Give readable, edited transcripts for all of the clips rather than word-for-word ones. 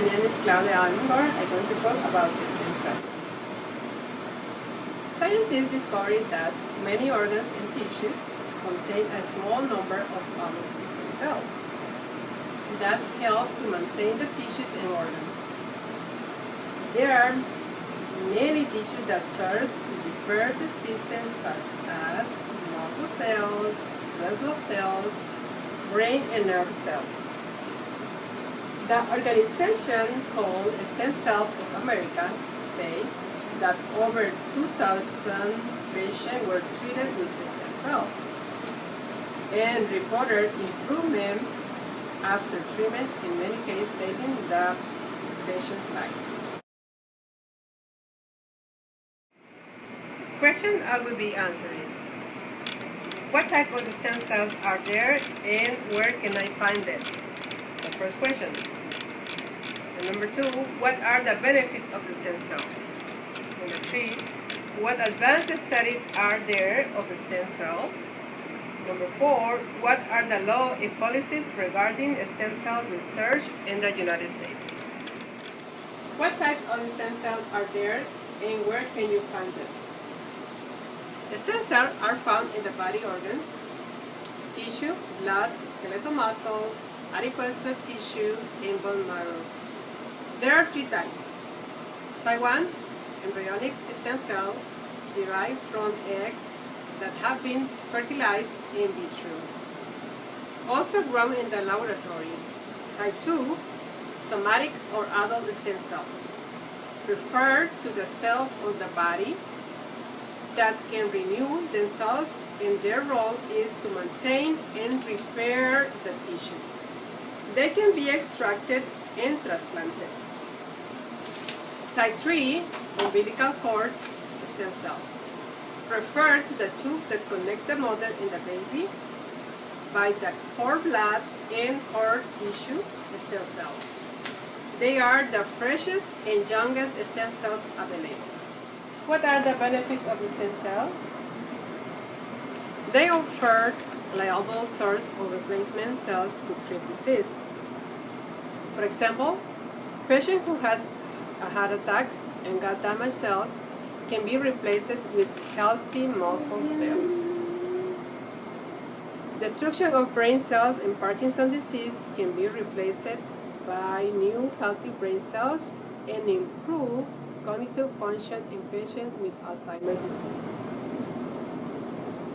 name is Claudia Almengor. I'm going to talk about stem cells. Scientists discovered that many organs and tissues contain a small number of stem cells that help to maintain the tissues and organs. There are many tissues that serve to repair the systems such as muscle cells, red blood cells, brain and nerve cells. The organization called Stem Cells of America say that over 2,000 patients were treated with stem cells and reported improvement after treatment, in many cases saving the patient's life. Question I will be answering. What type of stem cells are there and where can I find them? The first question. And number 2, what are the benefits of the stem cell? Number 3, what advanced studies are there of the stem cell? Number 4, what are the laws and policies regarding stem cell research in the United States? What types of stem cells are there and where can you find them? Stem cells are found in the body organs, tissue, blood, skeletal muscle, adipose tissue, and bone marrow. There are 3 types. Type 1, embryonic stem cell derived from eggs that have been fertilized in vitro, also grown in the laboratory. Type 2, somatic or adult stem cells, refer to the cells of the body that can renew themselves, and their role is to maintain and repair the tissue. They can be extracted and transplanted. Type 3, umbilical cord stem cell, refer to the tube that connects the mother and the baby by the cord blood and cord tissue stem cells. They are the freshest and youngest stem cells available. What are the benefits of the stem cells? They offer a reliable source of replacement cells to treat disease. For example, a patient who has a heart attack and got damaged cells can be replaced with healthy muscle cells. Destruction of brain cells in Parkinson's disease can be replaced by new healthy brain cells and improve cognitive function in patients with Alzheimer's disease.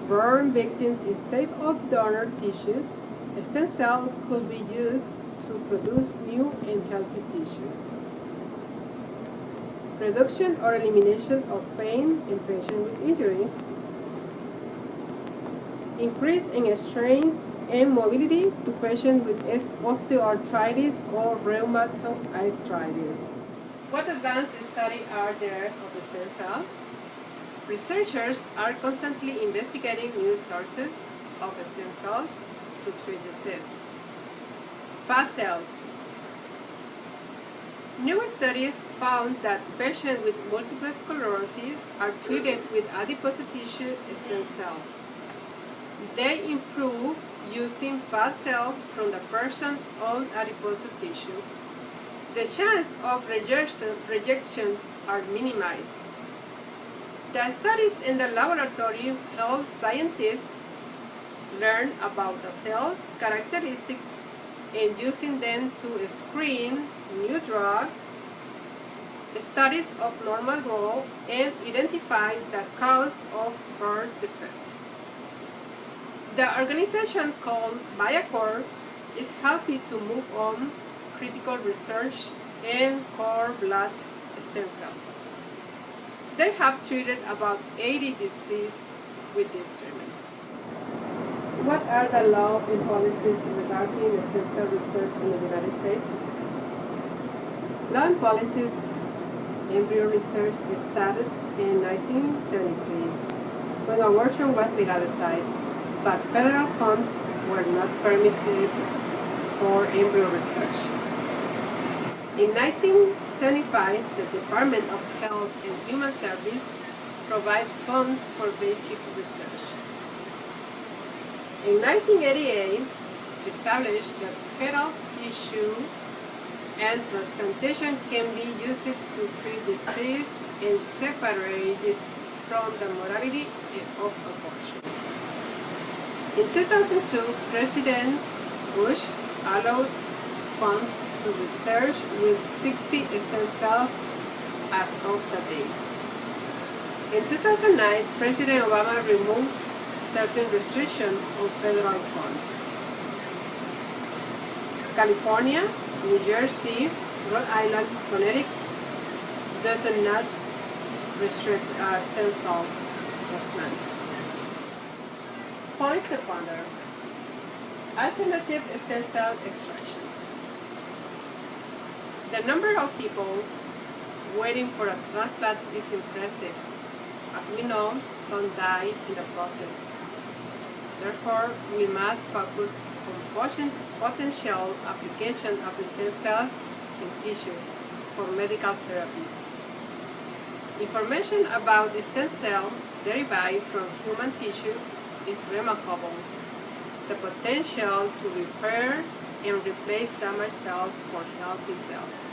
Burn victims instead of donor tissue, stem cells could be used to produce new and healthy tissue. Reduction or elimination of pain in patients with injury. Increase in strength and mobility to patients with osteoarthritis or rheumatoid arthritis. What advanced studies are there of the stem cell? Researchers are constantly investigating new sources of stem cells to treat disease. Fat cells. New studies found that patients with multiple sclerosis are treated with adipose tissue stem cells. They improve using fat cells from the person's own adipose tissue. The chance of rejection are minimized. The studies in the laboratory help scientists learn about the cell's characteristics and using them to screen new drugs, studies of normal growth, and identify the cause of birth defects. The organization called BioCore is helping to move on critical research in cord blood stem cells. They have treated about 80 diseases with this treatment. What are the laws and policies regarding stem cell research in the United States? Law and policies embryo research started in 1973 when abortion was legalized, but federal funds were not permitted for embryo research. In 1975, the Department of Health and Human Services provides funds for basic research. In 1988, established the Fetal Tissue and transplantation can be used to treat disease and separate it from the mortality of abortion. In 2002, President Bush allowed funds to research with 60 stem cells as of the day. In 2009, President Obama removed certain restrictions on federal funds. California, New Jersey, Rhode Island, Connecticut does not restrict stem cell transplants. Points to ponder. Alternative stem cell extraction. The number of people waiting for a transplant is impressive. As we know, some die in the process. Therefore, we must focus on potential application of stem cells in tissue for medical therapies. Information about stem cells derived from human tissue is remarkable. The potential to repair and replace damaged cells for healthy cells.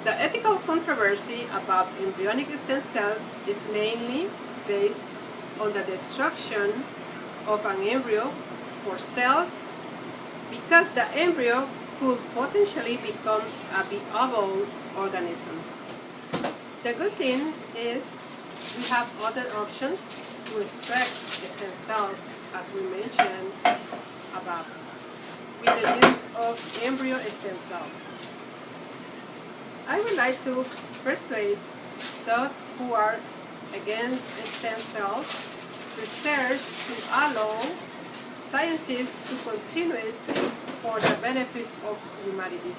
The ethical controversy about embryonic stem cells is mainly based on the destruction of an embryo for cells because the embryo could potentially become a viable organism. The good thing is we have other options to extract stem cells, as we mentioned above, with the use of embryo stem cells. I would like to persuade those who are against stem cells research to allow scientists to continue it for the benefit of humanity.